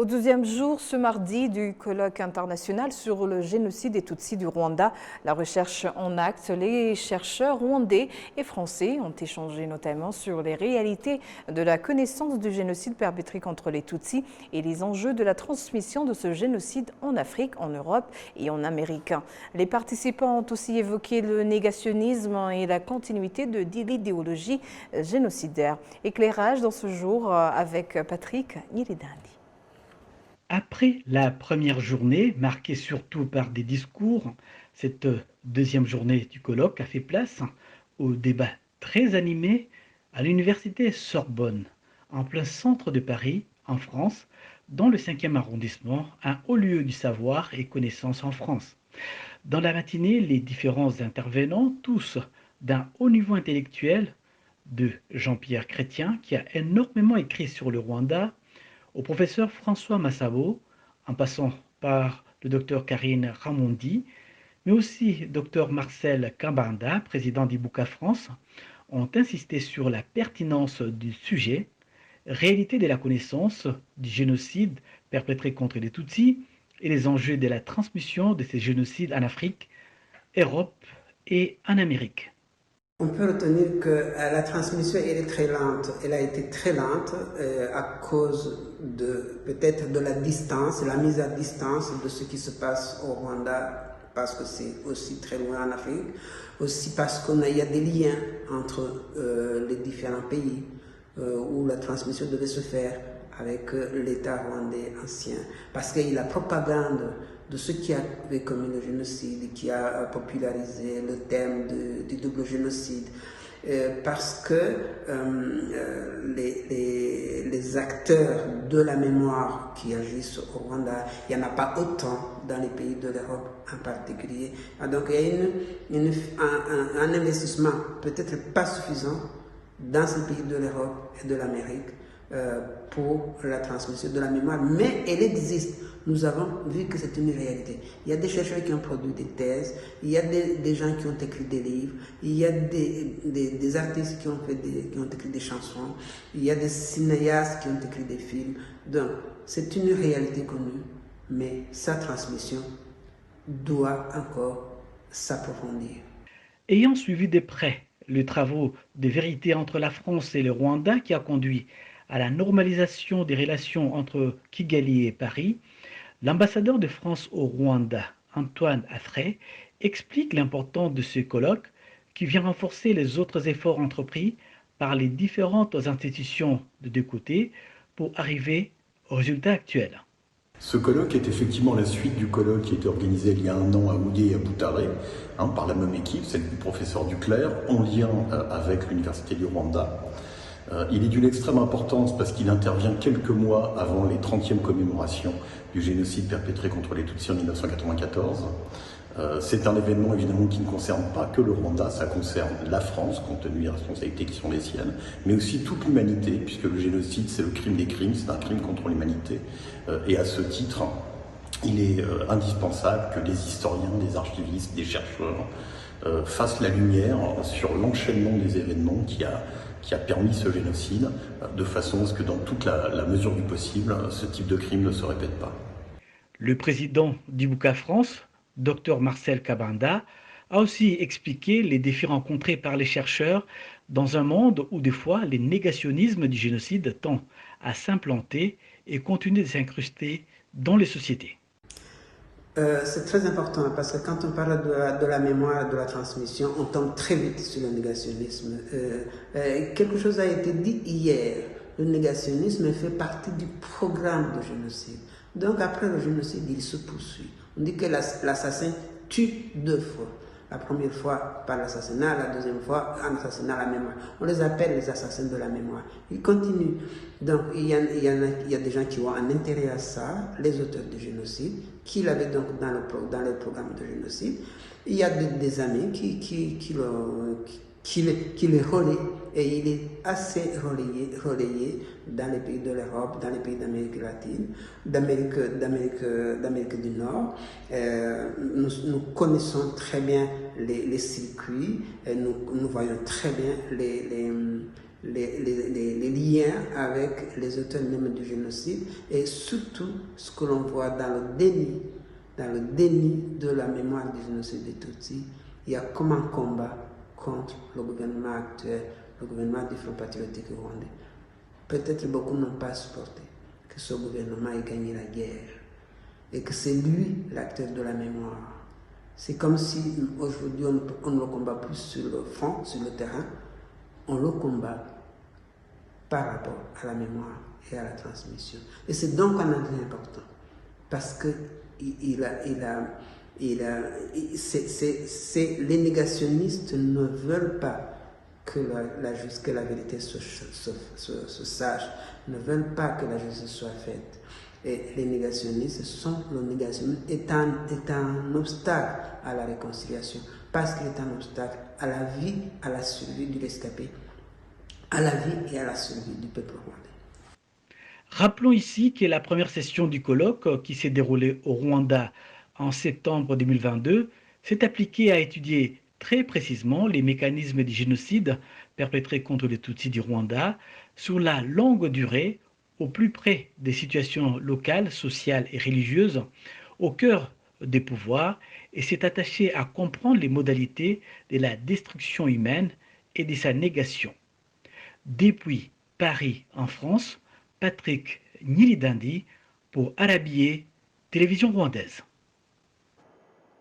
Au 12e jour, ce mardi, du colloque international sur le génocide des Tutsis du Rwanda, la recherche en actes, les chercheurs rwandais et français ont échangé notamment sur les réalités de la connaissance du génocide perpétré contre les Tutsis et les enjeux de la transmission de ce génocide en Afrique, en Europe et en Amérique. Les participants ont aussi évoqué le négationnisme et la continuité de l'idéologie génocidaire. Éclairage dans ce jour avec Patrick Niridandi. Après la première journée, marquée surtout par des discours, cette deuxième journée du colloque a fait place au débat très animé à l'université Sorbonne, en plein centre de Paris, en France, dans le 5e arrondissement, un haut lieu du savoir et connaissance en France. Dans la matinée, les différents intervenants, tous d'un haut niveau intellectuel, de Jean-Pierre Chrétien, qui a énormément écrit sur le Rwanda, au professeur François Massabo, en passant par le docteur Karine Ramondi, mais aussi docteur Marcel Kabanda, président d'Ibuka France, ont insisté sur la pertinence du sujet, réalité de la connaissance du génocide perpétré contre les Tutsis et les enjeux de la transmission de ces génocides en Afrique, Europe et en Amérique. On peut retenir que la transmission est très lente. Elle a été très lente à cause peut-être de la distance, la mise à distance de ce qui se passe au Rwanda, parce que c'est aussi très loin en Afrique, aussi parce qu'il y a des liens entre les différents pays où la transmission devait se faire avec l'État rwandais ancien. Parce qu'il y a la propagande de ceux qui avaient commis le génocide, qui a popularisé le thème du double génocide, parce que les acteurs de la mémoire qui agissent au Rwanda, il n'y en a pas autant dans les pays de l'Europe en particulier. Donc il y a un investissement peut-être pas suffisant dans ces pays de l'Europe et de l'Amérique pour la transmission de la mémoire, mais elle existe. Nous avons vu que c'est une réalité. Il y a des chercheurs qui ont produit des thèses, il y a des gens qui ont écrit des livres, il y a des artistes qui ont écrit des chansons, il y a des cinéastes qui ont écrit des films. Donc, c'est une réalité connue, mais sa transmission doit encore s'approfondir. Ayant suivi de près les travaux de vérité entre la France et le Rwanda qui a conduit à la normalisation des relations entre Kigali et Paris, l'ambassadeur de France au Rwanda, Antoine Affray, explique l'importance de ce colloque qui vient renforcer les autres efforts entrepris par les différentes institutions de deux côtés pour arriver au résultat actuel. Ce colloque est effectivement la suite du colloque qui a été organisé il y a un an à Ougué et à Boutaré, par la même équipe, celle du professeur Duclerc, en lien avec l'Université du Rwanda. Il est d'une extrême importance parce qu'il intervient quelques mois avant les 30e commémorations du génocide perpétré contre les Tutsis en 1994. C'est un événement évidemment qui ne concerne pas que le Rwanda, ça concerne la France, compte tenu des responsabilités qui sont les siennes, mais aussi toute l'humanité, puisque le génocide c'est le crime des crimes, c'est un crime contre l'humanité. Et à ce titre, il est indispensable que des historiens, des archivistes, des chercheurs fassent la lumière sur l'enchaînement des événements qui a permis ce génocide, de façon à ce que dans toute la mesure du possible, ce type de crime ne se répète pas. Le président d'Ibuka France, Dr Marcel Kabanda, a aussi expliqué les défis rencontrés par les chercheurs dans un monde où des fois les négationnismes du génocide tendent à s'implanter et continuer de s'incruster dans les sociétés. C'est très important parce que quand on parle de la mémoire, de la transmission, on tombe très vite sur le négationnisme. Quelque chose a été dit hier. Le négationnisme fait partie du programme de génocide. Donc après le génocide, il se poursuit. On dit que l'assassin tue 2 fois. La première fois par l'assassinat, la deuxième fois en assassinat à la mémoire. On les appelle les assassins de la mémoire. Ils continuent. Donc il y a des gens qui ont un intérêt à ça, les auteurs du génocide, qui l'avaient donc dans les programmes de génocide. Il y a des amis qui les relaient, et il est assez relayé dans les pays de l'Europe, dans les pays d'Amérique latine, d'Amérique du Nord. Nous connaissons très bien les circuits, et nous voyons très bien les liens avec les auteurs mêmes du génocide et surtout ce que l'on voit dans le déni de la mémoire du génocide des Tutsis. Il y a comme un combat contre le gouvernement actuel, le gouvernement du Front patriotique rwandais. Peut-être beaucoup n'ont pas supporté que ce gouvernement ait gagné la guerre et que c'est lui l'acteur de la mémoire. C'est comme si aujourd'hui on ne le combat plus sur le front, sur le terrain, on le combat par rapport à la mémoire et à la transmission. Et c'est donc un enjeu important parce que les négationnistes ne veulent pas que la vérité se sache, ne veulent pas que la justice soit faite. Et les négationnistes, le négationnisme est un obstacle à la réconciliation, parce qu'il est un obstacle à la vie, à la survie du rescapé, à la vie et à la survie du peuple rwandais. Rappelons ici que la première session du colloque, qui s'est déroulée au Rwanda en septembre 2022, s'est appliquée à étudier très précisément les mécanismes du génocide perpétrés contre les Tutsis du Rwanda sur la longue durée, au plus près des situations locales, sociales et religieuses, au cœur des pouvoirs, et s'est attaché à comprendre les modalités de la destruction humaine et de sa négation. Depuis Paris, en France, Patrick Nyilidandi pour Arabié, télévision rwandaise.